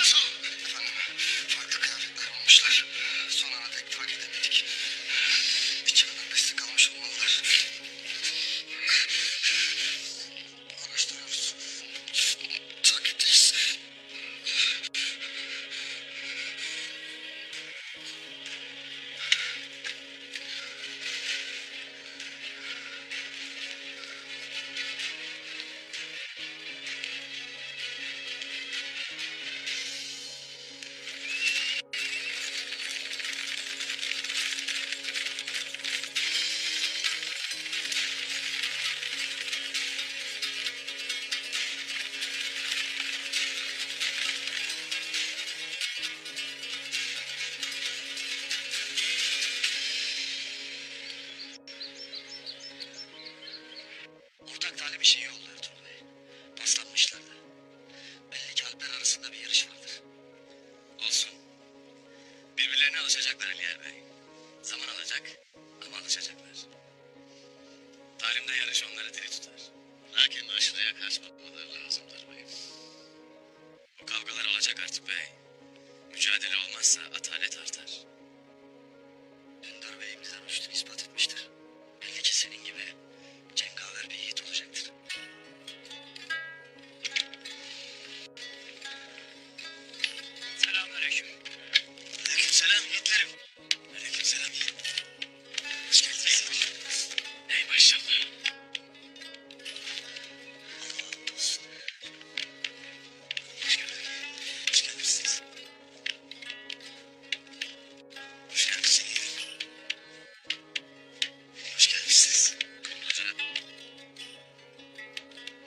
Efendim, farklı kıyafetler bulmuşlar. Son ana dek takip edemedik. İçeriden destek almış olmalılar. Araştırıyoruz. Takipteyiz. Ortak tali bir şey yolluyor Ertuğrul Bey. Paslanmışlar da. Belli ki Alpler arasında bir yarış vardır. Olsun. Birbirlerine alışacaklar Ali Bey. Zaman alacak ama alışacaklar. Talimde yarış onları diri tutar. Lakin aşırıya kaçmamaları lazımdır beyim. Bu kavgalar olacak artık bey. Mücadele olmazsa atalet artar. Dündar beyimizden üstün ispat etmiştir. Belli ki senin gibi cengaver bir yiğit olacaktır. Selamünaleyküm. Aleykümselam yiğitlerim. Aleykümselam yiğit. Hoş geldiniz. Ey maşallah. Allah olsun. Hoş geldin. Hoş geldiniz. Hoş geldiniz yiğitim. Hoş geldiniz.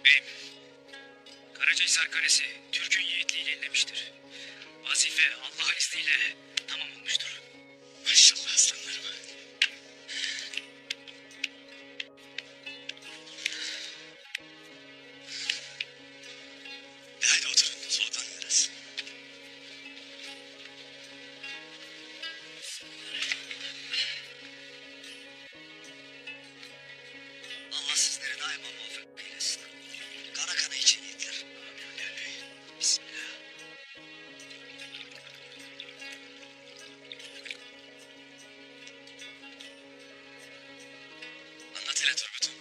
Beyim, Karacahisar Kalesi Türk'ün yiğitliğiyle inlemiştir. Vazife Allah'ın izniyle tamam olmuştur. Maşallah aslanlarım. Haydi oturun, soluklanın biraz. Allah sizleri daima muvaffak eylesin. Kana kana için yiğitler. Bismillah. Anlat hele Turgut'um.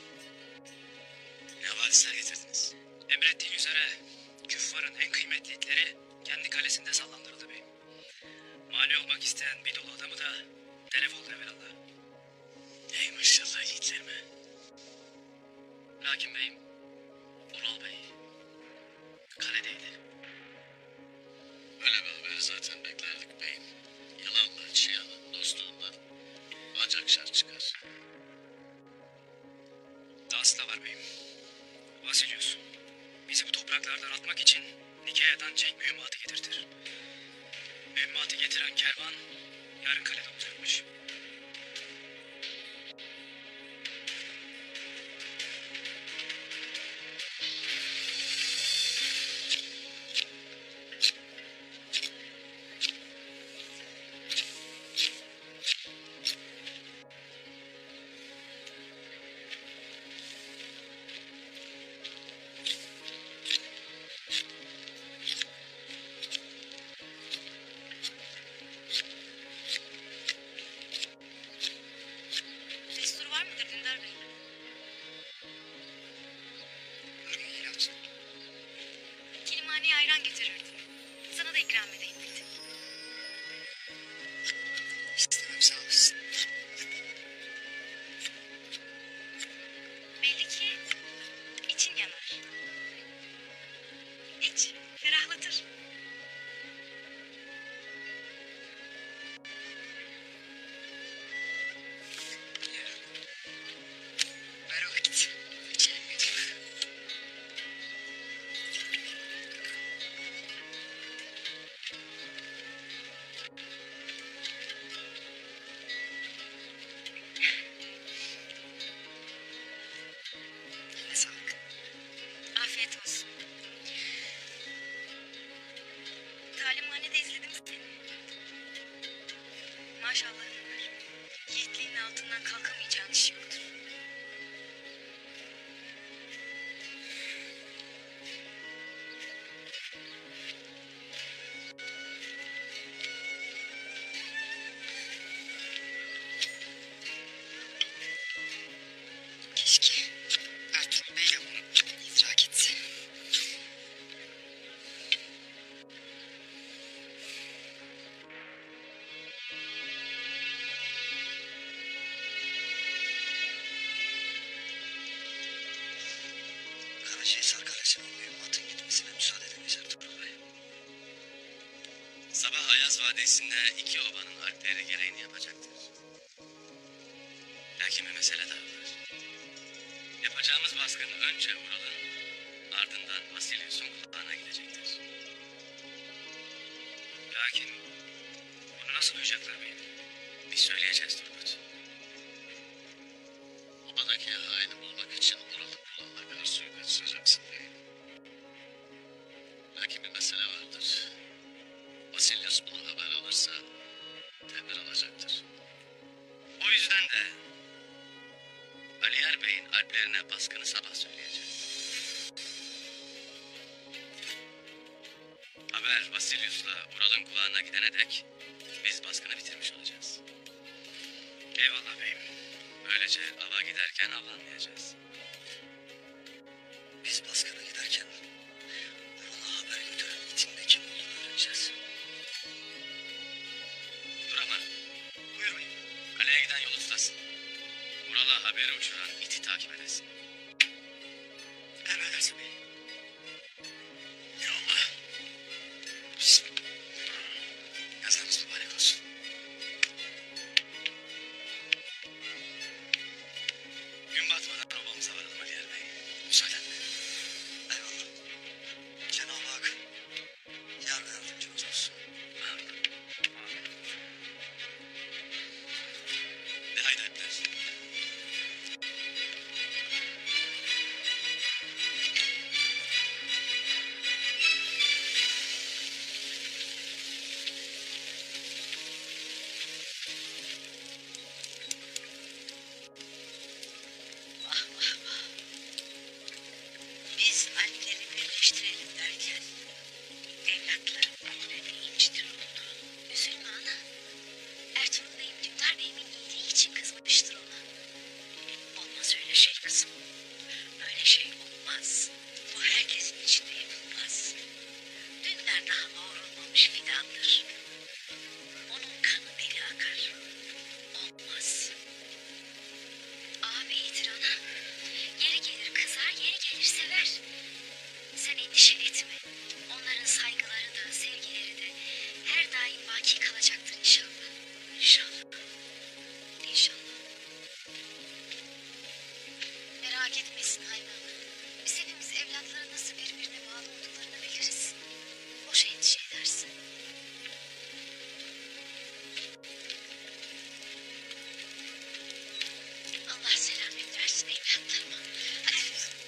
Ne havadisler getirdiniz? Emrettiğin üzere küffarın en kıymetli itleri kendi kalesinde sallandırıldı beyim. Mani olmak isteyen bir dolu adamı da telef oldu evvelallah. Ey maşallah yiğitlerime. Lakin beyim, Ural Bey kaledeydi. Öyle bir haberi zaten beklerdik beyim. Yalanla, çıyanın dostluğundan ancak şer çıkar. Dahası da var beyim. Vasilius bizi bu topraklardan atmak için Nikea'dan cenk mühimmatı getirtir. Mühimmatı getiren kervan yarın kalede olacakmış. Destur var mıdır Dündar Bey? Kilimhaneye ayran getirirdim. Sana da ikram edeyim dedim. İstemem sağ olasın. Belli ki için yanar. İç, ferahlatır. Ver o vakit. İçelim lütfen. Eline sağlık. Afiyet olsun. Talimhanede izledim seni. Maşallahın var. Yiğitliğin altından kalkamayacağın iş yoktur. Şehzar Kalesi'nin mühimmatın gitmesine müsaade edemeyiz Ertuğrul Bey. Sabah Ayaz Vadisi'nde iki obanın alpleri gereğini yapacaktır. Lakin bir mesele daha var. Yapacağımız baskın önce Ural'ın, ardından Vasilius'un kulağına gidecektir. Lakin bunu nasıl duyacaklar beyim? Biz söyleyeceğiz Turgut. Obadaki haini bulmak için Ural'ın kulağına kadar suyu kaçıracaksın beyim. Lakin bir mesele vardır. Vasilius bunu haber alırsa tedbir alacaktır. O yüzden de Aliyer Bey'in alplerine baskını sabah söyleyeceğiz. Haber Vasilius'la Ural'ın kulağına gidene dek biz baskını bitirmiş olacağız. Eyvallah beyim. Böylece ava giderken avlanmayacağız. Biz baskına giderken Ural'a haber götüren itin de kim olduğunu öğreneceğiz. Duraman, Buyur beyim. kaleye giden yolu tutasın. Ural'a haberi uçuran iti takip edesin. Emredersin beyim. Yallah. Bismillah. Yazarınız mübarek olsun. Gün batmadan obamıza varalım Aliyer Bey. Müsaadenle. Eyvallah. Cenab-ı Hak yar ve yardımcımız olsun. De haydi alpler. Vah vah vah. Biz alpleri birleştirelim derken evlatların eline incir oldu. Üzülme ana. Ertuğrul Bey'im Dündar Bey'imin iyiliği için kızmıştır ona. Olmaz öyle şey kızım. Öyle şey olmaz. Bu herkesin içinde yapılmaz. Dündar daha doğrulmamış fidandır. Onun kanı beli akar. Olmaz. Abi iyidir ana. Yeri gelir kızar, yeri gelir sever. Sen endişe etme. Onların saygıları da, sevgileri de her daim baki kalacaktır inşallah. İnşallah. İnşallah. Merak etmesin hayvan. Biz hepimiz evlatların nasıl birbirine bağlı olduklarını biliriz. Boş endişe edersin. Allah selamet versin evlatlarıma. Hadi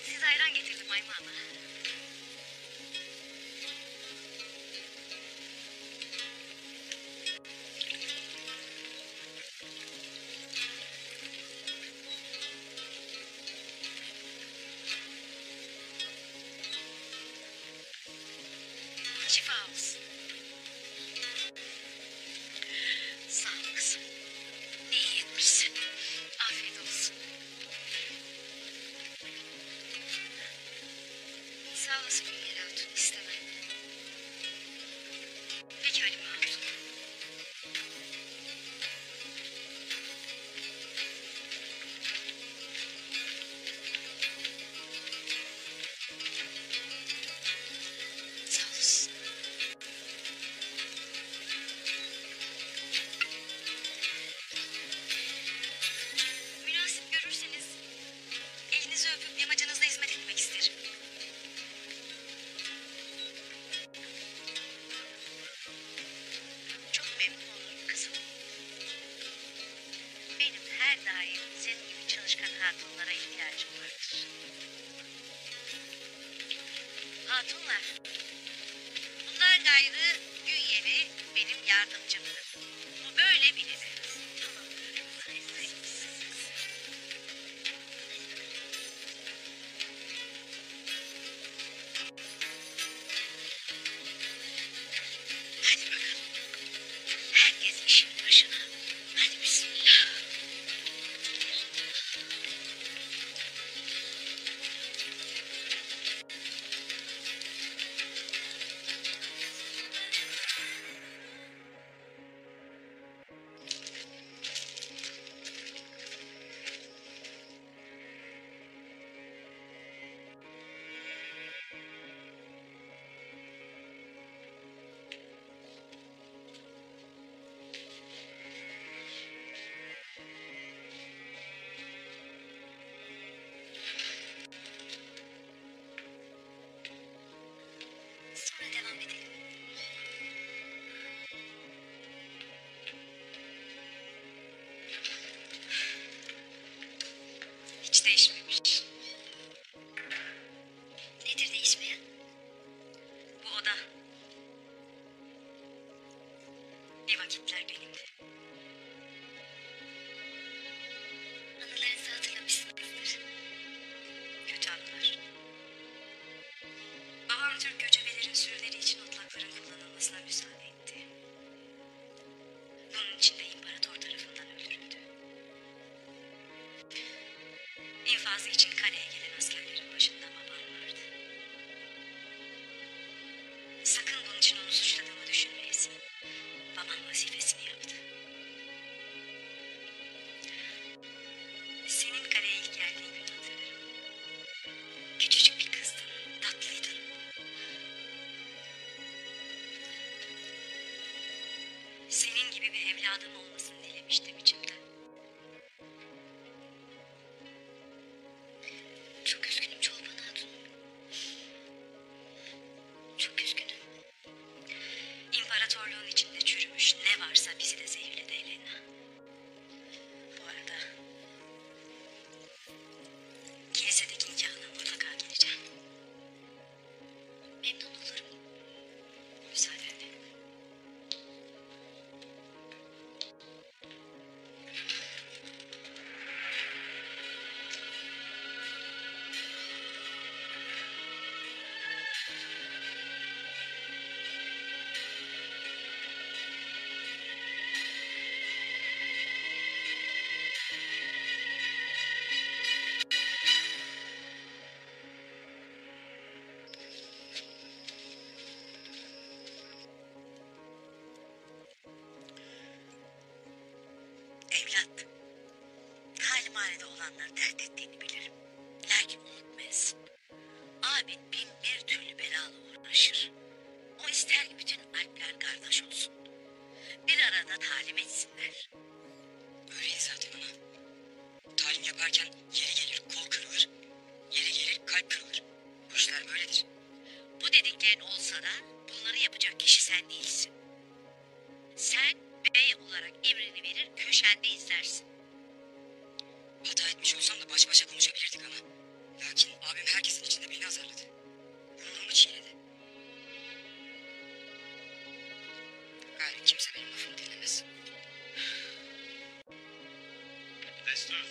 siz ayran getirdim Ayma ana. Şifa olsun. Sağ ol kızım. Ne iyi etmişsin. Afiyet olsun. Sağ olasın Güngör Hatun, istemem. Peki Halime Hatun. Sağ olasın. Münasip görürseniz elinizi öpüp yamacınızda hizmet etmek isterim. Çok memnun olurum kızım. Benim her daim senin gibi çalışkan hatunlara ihtiyacım vardır. Hatunlar, bunlar gayrı Günyevi benim yardımcımdır. Bu böyle bilinir. Hadi bakalım. Herkes işin başına. Hadi bismillah. Bir vakitler benimdi. Anılarınızı hatırlamışsınızdır. Kötü anılar. Babam Türk göçebelerin sürüleri için otlakların kullanılmasına müsaade etti. Bunun için de imparator tarafından öldürüldü. İnfazı için kaleye gelen askerlerin başında babam vardı. Sakın bunun için onu suçladığımı düşünmeyesin. Babam vazifesini yaptı. Senin kaleye ilk geldiğin günü hatırlarım. Küçücük bir kızdın, tatlıydın. Senin gibi bir evladım olmasını dilemiştim içimden. Çok üzgünüm Çolpan Hatun. Çok üzgünüm. İmparatorluğun içinde çürümüş ne varsa bizi de zehirledi Elena. Bu arada kilisedeki nikahına mutlaka geleceğim. Memnun olurum. Müsaadenle. Evlat, talimhanede olanları dert ettiğini bilirim. Lakin unutmayasın. Abin bin bir türlü belalı uğraşır. O ister ki bütün alpler kardeş olsun. Bir arada talim etsinler. Öyle zaten ana. Talim yaparken yeri gelir kol kırılır, yeri gelir kalp kırılır. Bu işler böyledir. Bu dediklerin olsa da bunları yapacak kişi sen değilsin. Sen bey olarak emrini verir, köşende izlersin. Hata etmiş olsam da baş başa konuşabilirdik ana. Lakin abim herkesin içinde beni azarladı. Gururumu çiğnedi. Gayrı kimse benim lafımı dinlemez. Destur.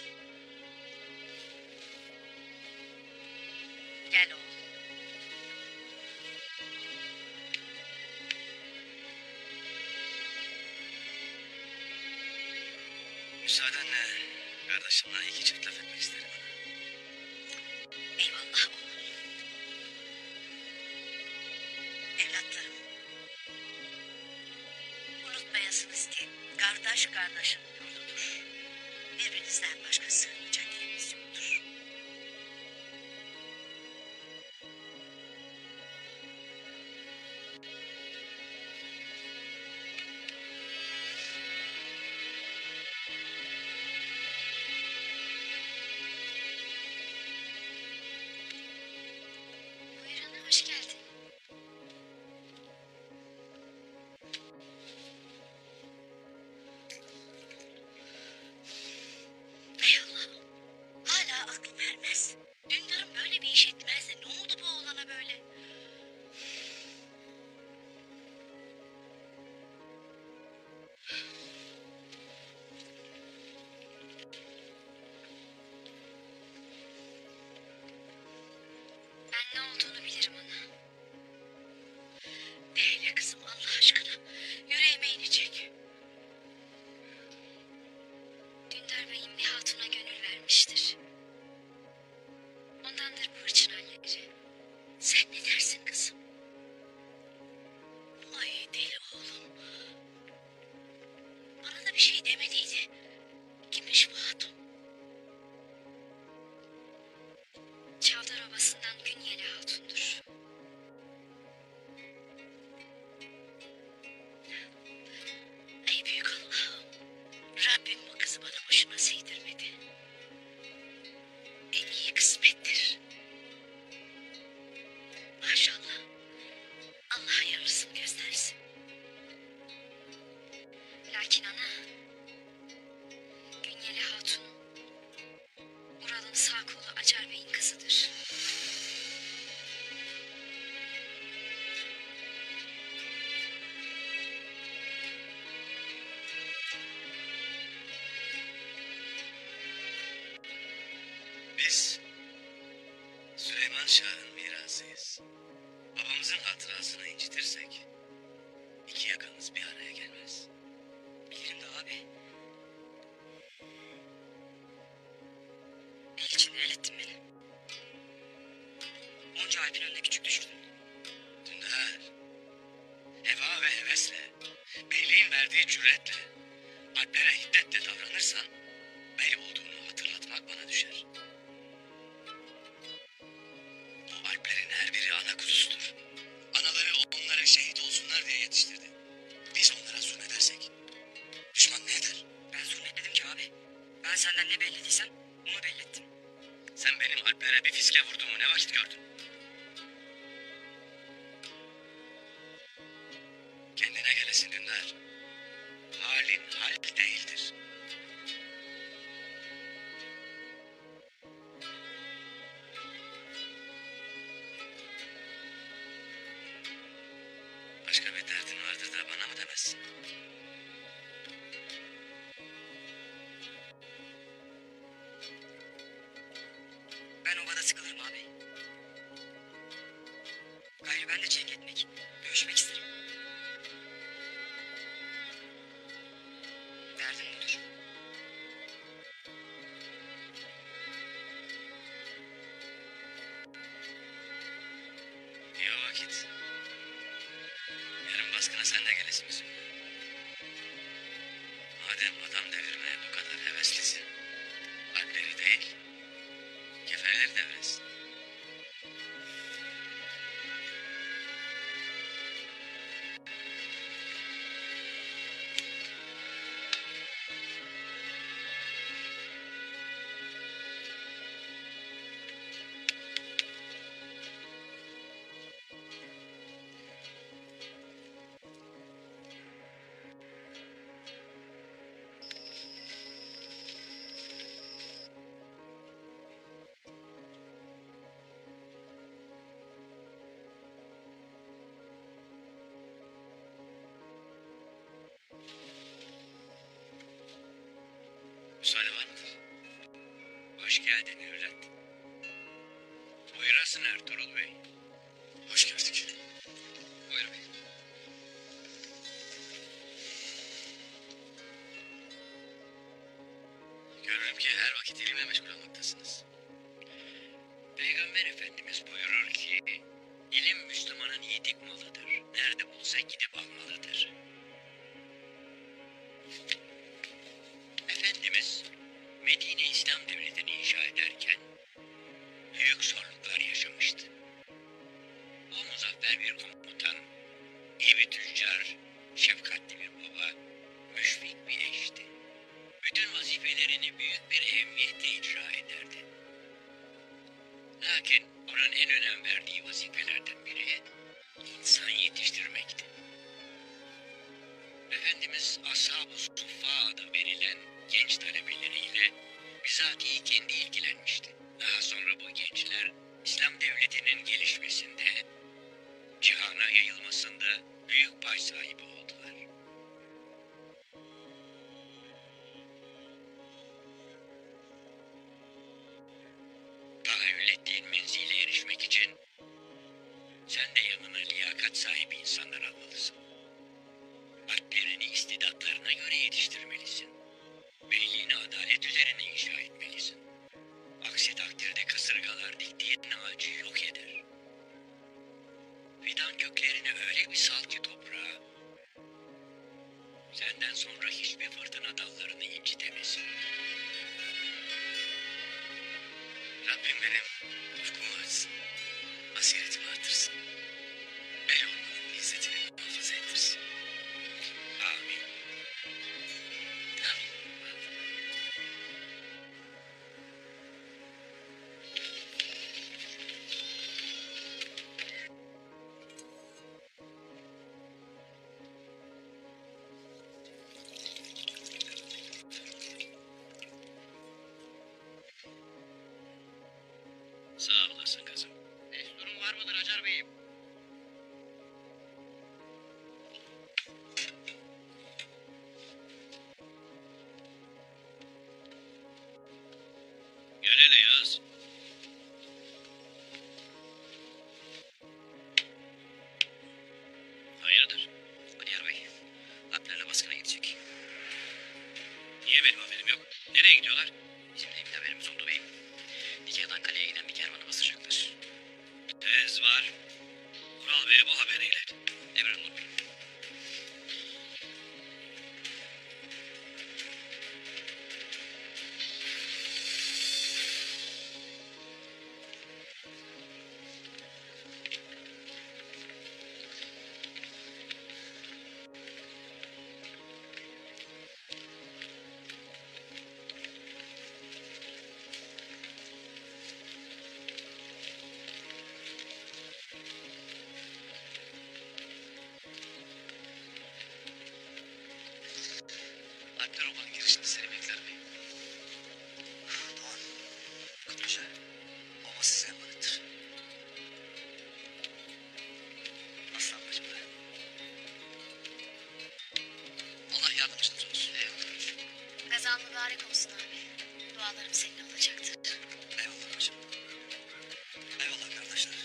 Gel oğlum. Müsaadenle kardeşimle iki çift laf etmek isterim. Eyvallah oğlum. Evlatlarım. Unutmayasınız ki kardeş kardeşin yurdudur. Birbirinizden başka sığınacak yeriniz yoktur. Buyur ana, hoş geldin. Ey Allah'ım. Hala aklım ermez. Dündar'ım böyle bir iş etmez de ne oldu bu oğlana böyle? Ben ne olduğunu bilirim ana. De hele kızım Allah aşkına. Yüreğime inecek. Dündar Bey'in bir hatuna gönül vermiştir. Ondandır bu hırçın halleri. Sen ne dersin kızım? Ay deli oğlum. Bana da bir şey demediydi. Kimmiş bu hatun? Çavdar Obası'ndan Günyeli Hatun'dur. Ey büyük Allah'ım. Rabbim bu kızı bana boşuna sevdirmedi. En iyi kısmettir. Maşallah. Allah hayırlısını göstersin. Lakin ana, padişahın mirasıyız. Babamızın hatırasını incitirsek iki yakamız bir araya gelmez. Bilirim de abi. Ne için elettin beni? Onca Alp'in önünde küçük düşürdün. Dündar, heva ve hevesle, beyliğin verdiği cüretle, Alplere hiddetle davranırsan, bey olduğunu hatırlatmak bana düşer. Bu Alplerin her biri ana kuzusudur. Anaları onları şehit olsunlar diye yetiştirdi. Biz onlara zulmedersek, düşman ne eder? Ben zulmetmedim ki abi. Ben senden ne bellediysem onu bellettim. Sen benim Alplere bir fiske vurduğumu ne vakit gördün? Kendine gelesin Dündar. Halin hal değildir. Başka bir derdin vardır da bana mı demezsin? Ben obada sıkılırım abi. Gayrı ben de cenk etmek, dövüşmek isterim. Derdim budur. İyi o vakit. Yarın baskına sen de gelesin bizimle. Madem adam devirmeye bu kadar heveslisin, Alpleri değil, keferleri deviresin. Müsaade var mıdır? Hoş geldin Hürret. Buyurasın Ertuğrul Bey. Hoş gördük. Buyur bey. Görürüm ki her vakit ilimle meşgul olmaktasınız. Peygamber Efendimiz buyurur ki, ilim Müslümanın yedik malıdır. Nerede bulsa gidip almalıdır. Efendimiz Medine İslam Devleti'ni inşa ederken büyük zorluklar yaşamıştı. O muzaffer bir komutan, iyi bir tüccar, şefkatli bir baba, müşfik bir eşti. Bütün vazifelerini büyük bir ehemmiyetle icra ederdi. Lakin onun en önem verdiği vazifelerden biri insan yetiştirmekti. Efendimiz Ashab-ı Suffa adı verilen genç talebeleriyle bizatihi kendi ilgilenmişti. Daha sonra bu gençler İslam devletinin gelişmesinde, cihana yayılmasında büyük pay sahibi oldular. Tahayyül ettiğin menzile erişmek için sen de yanına liyakat sahibi insanlar almalısın. Alplerini istidatlarına göre yetiştirmelisin. Beyliğini adalet üzerine inşa etmelisin. Aksi takdirde kasırgalar diktiğin ağacı yok eder. Fidan köklerini öyle bir sal ki toprağa, senden sonra hiçbir fırtına dallarını incitemesin. Rabbim benim ufkumu açsın, basiretimi artırsın. Bey olmanın izzetini muhafaza ettirsin. Amin. Amin. Sağ olasın kızım. Desturun var mıdır Hacer Bey'im? gidiyorlar. Bizim de bir haberimiz oldu beyim. Nikahdan kaleye giden bir kervanı basacaklar. Tez var. Ural Bey'e bu haberi ilet. Emrolunur beyim. Alpler Oba'nın girişinde seni bekler beyim. Doğan, Kutluca, Oba size emanettir. Aslan bacım da. Allah yardımcınız olsun. Eyvallah. Gazan mübarek olsun abi. Dualarım seninle olacaktır. Eyvallah bacım. Eyvallah kardeşler.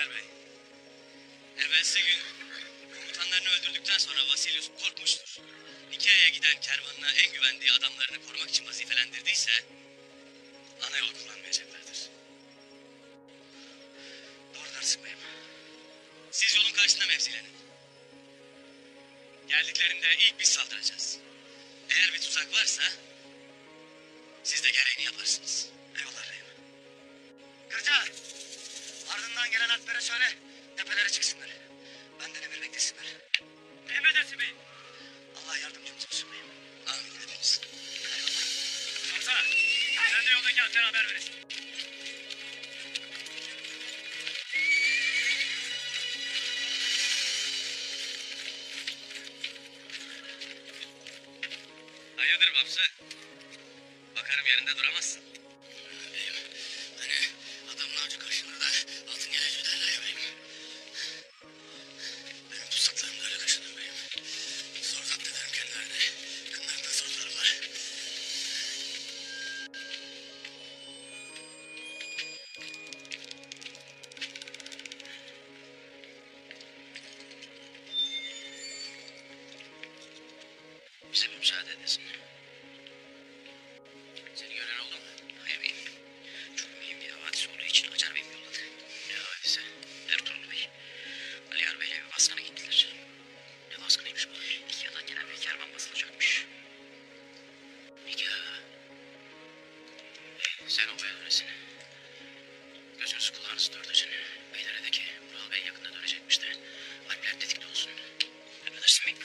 Alyar Bey. Evvelsi gün komutanlarını öldürdükten sonra Vasilius korkmuştur. Nikea'ya giden kervanına en güvendiği adamlarını korumak için vazifelendirdiyse ana yol kullanmayacaklardır. Doğru dersin beyim. Siz yolun karşısında mevzilenin. Geldiklerinde ilk biz saldıracağız. Eğer bir tuzak varsa siz de gereğini yaparsınız. Eyvallah beyim. Kırca! Ardından gelen alplere söyle. Tepelere çıksınlar. Benden emir beklesinler. Emredersin beyim. Allah yardımcımız olsun beyim. Amin hepiniz. Eyvallah. Komutan! Sen de yoldaki alplere haber verin. Hayırdır Babsı? Bakarım yerinde duramazsın. Beyim, hani adamın avcı kaşınır da altın geleci derler ya beyim. Benim tutsaklarım da öyle kaşınır beyim. Zor zapt ederim kendilerini. Kanlarını da zor dururlar. Bize bir müsaade edesin. Seni gören oldu mu? Hayır beyim. Çok mühim bir havadis olduğu için Acar Bey'im yolladı. Ne havadisi? Ertuğrul Bey. Alyar Bey'le bir baskına gittiler. Ne baskınıymış bu? Nikea'dan gelen bir kervan basılacakmış. Nikea. Sen obaya dönesin. Gözünüzü kulağınızı dört açın. Beylere de ki Vural Bey yakında dönecekmiş de Alpler tetikte olsun. Emredersin beyim.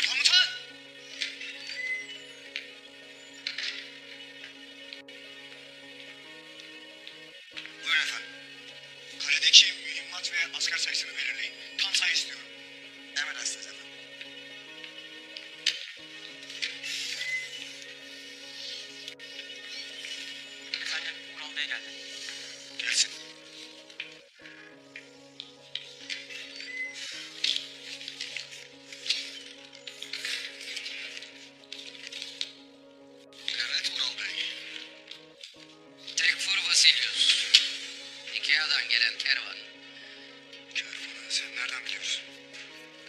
Komutan! Buyurun efendim. Kaledeki mühimmat ve asker sayısını belirleyin. Tam sayı istiyorum. Emredersiniz efendim. Efendim, Vural Bey geldi. Gelsin. Evet Vural Bey. Tekfur Vasilius. Nikea'dan gelen kervan. Kervanı sen nereden biliyorsun?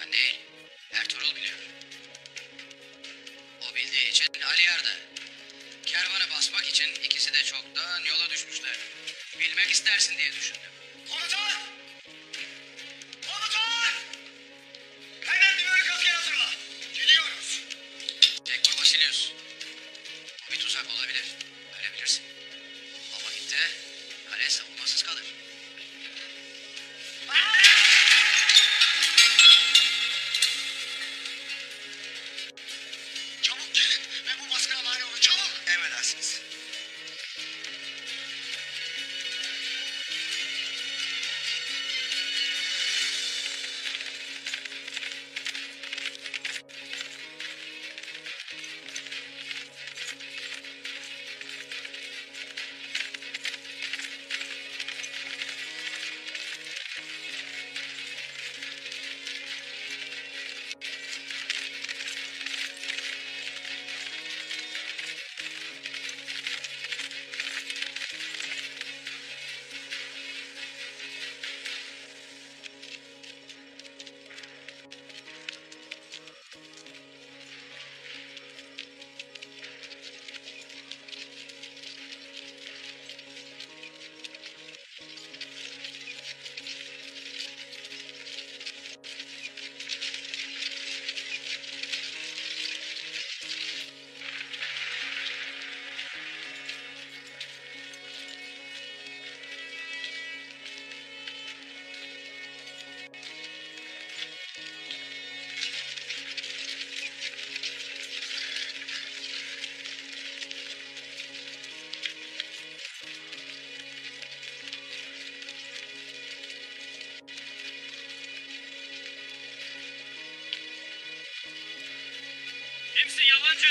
Ben değil. Ertuğrul biliyor. O bildiği için Alyar da. Kervanı basmak için ikisi de çoktan yola düşmüşler. Bilmek istersin diye düşündüm. Komutan! Komutan! Hemen bir bölük asker hazırla. Gidiyoruz. Tekfur Vasilius. Bu bir tuzak olabilir. Öyle bilirsin. O vakitte kale savunmasız kalır. Çabuk gelin ve bu baskına mani olun. Çabuk! Emredersiniz. Kimsin yabancı?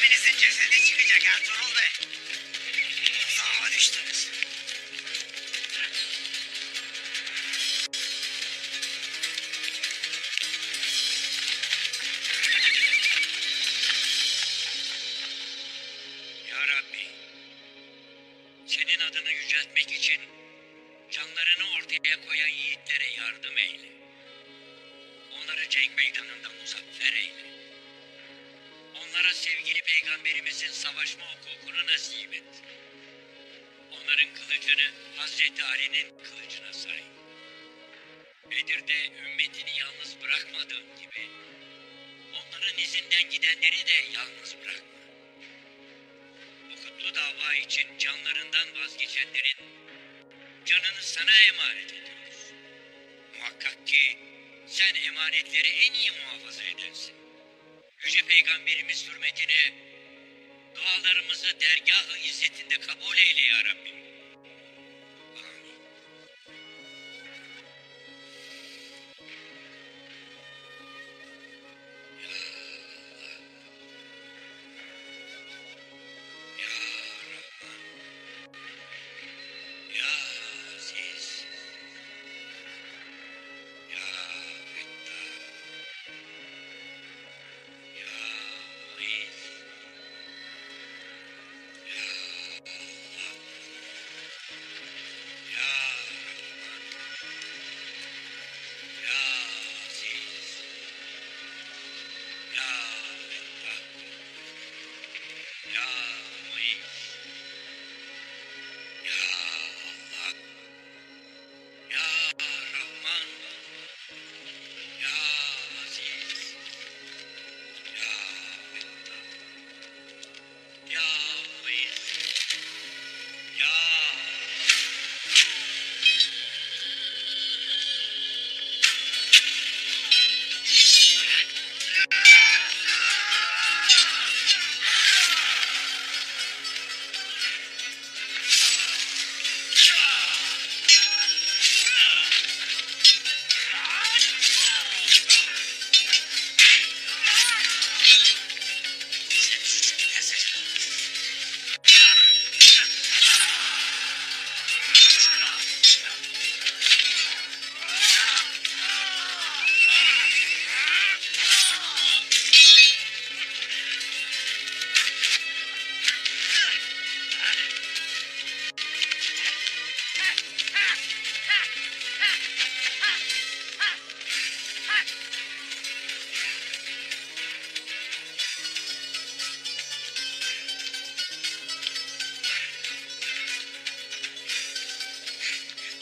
Abinizin cesedi çıkacak Ertuğrul Bey. Tuzağa düştünüz. Ya Rabbi, senin adını yüceltmek için canlarını ortaya koyan yiğitlere yardım eyle. Onları cenk meydanında muzaffer eyle. Onlara sevgili peygamberimizin savaşma hukukunu nasip et. Onların kılıcını Hazreti Ali'nin kılıcına say. Bedir'de ümmetini yalnız bırakmadığın gibi onların izinden gidenleri de yalnız bırakma. Bu kutlu dava için canlarından vazgeçenlerin canını sana emanet ediyoruz. Muhakkak ki sen emanetleri en iyi muhafaza edersin. Yüce Peygamberimiz hürmetine dualarımızı dergâh-ı izzetinde kabul eyle ya Rabbi. Amin. Ya Allah, Ya Rahman, Ya Aziz, Ya Fettah, Ya Muiz, Ya Allah, Ya Rahman, Ya Aziz, Ya Fettah, Ya Muiz, Ya Allah, Ya Rahman, Ya Aziz, Ya Fettah, Ya Muiz, Ya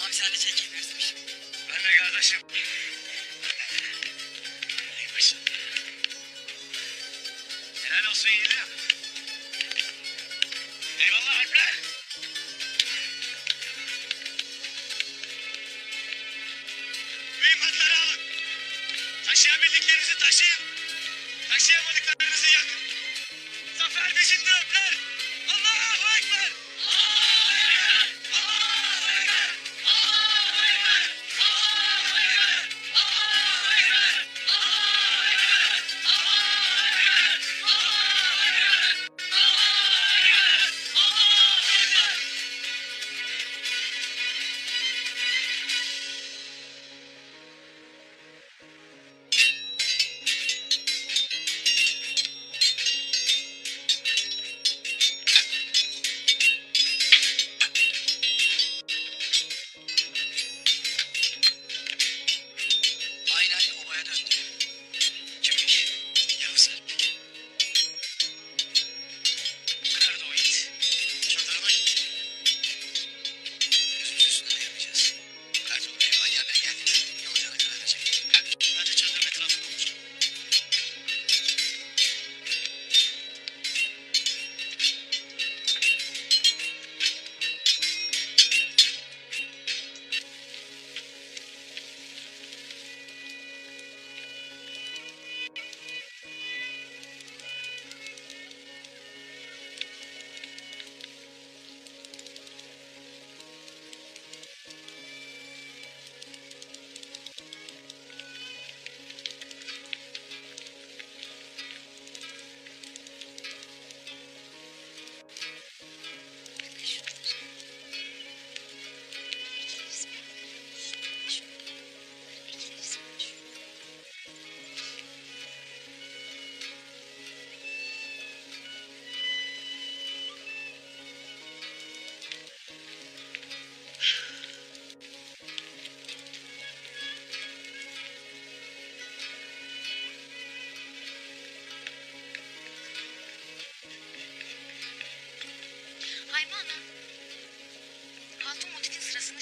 Abi sen de çekebilirsin. Ben de kardeşim. Ey başım. Helal olsun yeğenim. Eyvallah Alpler. Mühimmatları alın. Taşıyabildiklerinizi taşıyın. Taşıyamadıklarınızı yakın. Zafer bizimdir Alpler. Allahu Ekber. Allahu Ekber. Allahu Ekber. Allahu Ekber. Allahu Ekber. Allahu Ekber. Allahu Ekber. Allahu Ekber. Allahu Ekber. Allahu Ekber. Allahu Ekber.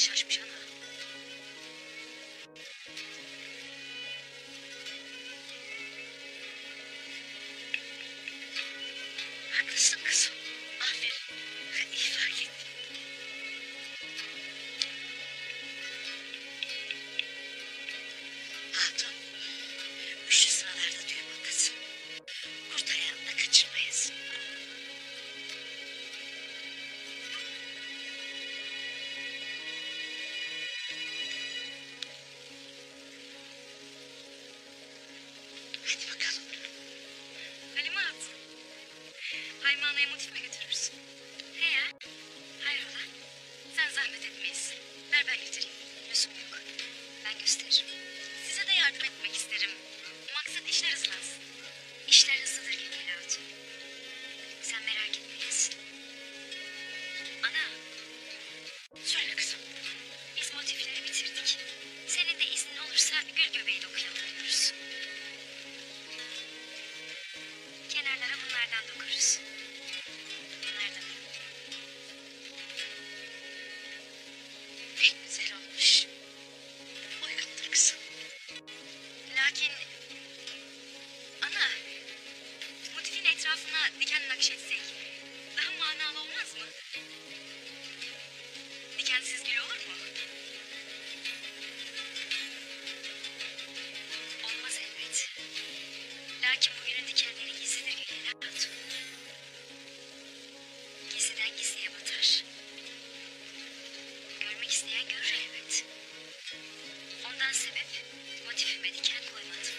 şaşmış ana. Haklısın kızım. Aferin. İyi fark ettin. Hatun, şu sıralarda düğün vakası. Kurt ayağını da kaçırmayız. Hadi bakalım. Halime Hatun. Haymana'ya motif mi götürürsün? He ya. Hayrola? Sen zahmet etmeyiz. Ver ben getireyim. Lüzum yok. Ben gösteririm. Size de yardım etmek isterim. Maksat işler hızlansın. İşler hızlıdır Gülgül Hatun. Sen merak etmeyesin. Ana, Söyle kızım. biz motifleri bitirdik. Senin de iznin olursa gül göbeği dokuyalım diyoruz. Kenarlara bunlardan dokuruz. Bunlardan. Pek güzel olmuş. Uygundur kızım. Lakin... Ana, motifin etrafına diken nakşetsek daha manalı olmaz mı? Dikensiz gül olur mu? Olmaz elbet. Lakin bugünün dikenleri gizlidir Gülhane Hatun. Gizliden gizliye batar. Görmek isteyen görür elbet. Ondan sebep motifime diken koymadım.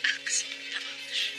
Ah kızım, tamamdır.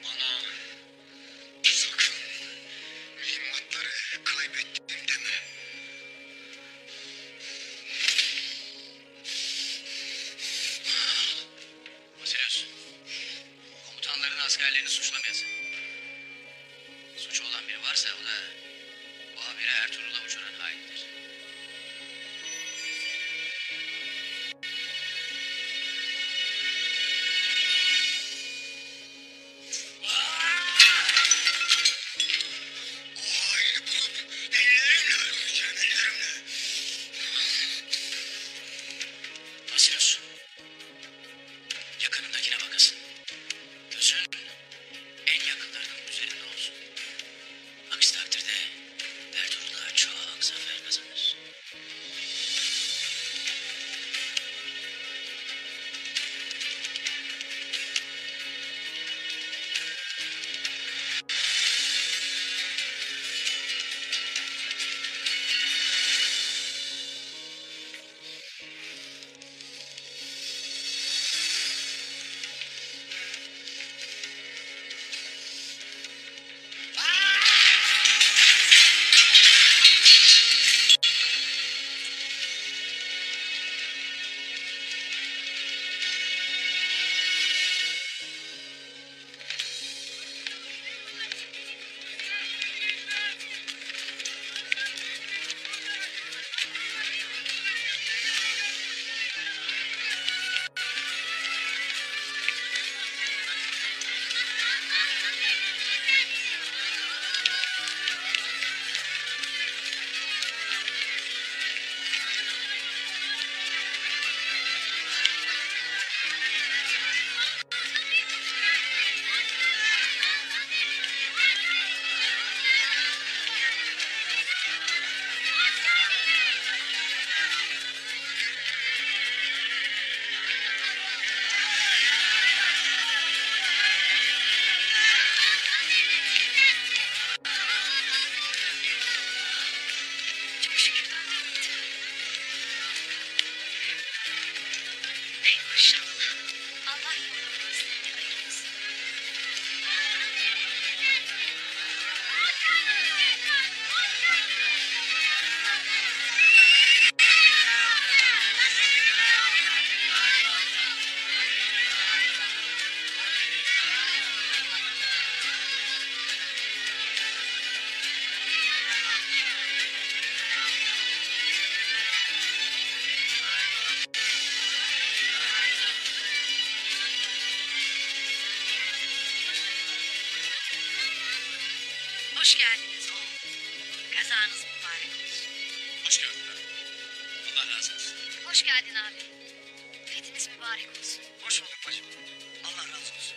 Bana sakın mühimmatları kaybettim deme. Vasilyos, komutanların askerlerini suçlamayasın. Suçu olan biri varsa o da bu haberi Ertuğrul'a uçuran haindir. O haini bulup ellerimle öldüreceğim, ellerimle. Vasilyos, yakınındakine bakasın. Gözün en Hoş geldin. Allah razı olsun. Hoş geldin abi. Fethiniz mübarek olsun. Hoş bulduk bacım. Allah razı olsun.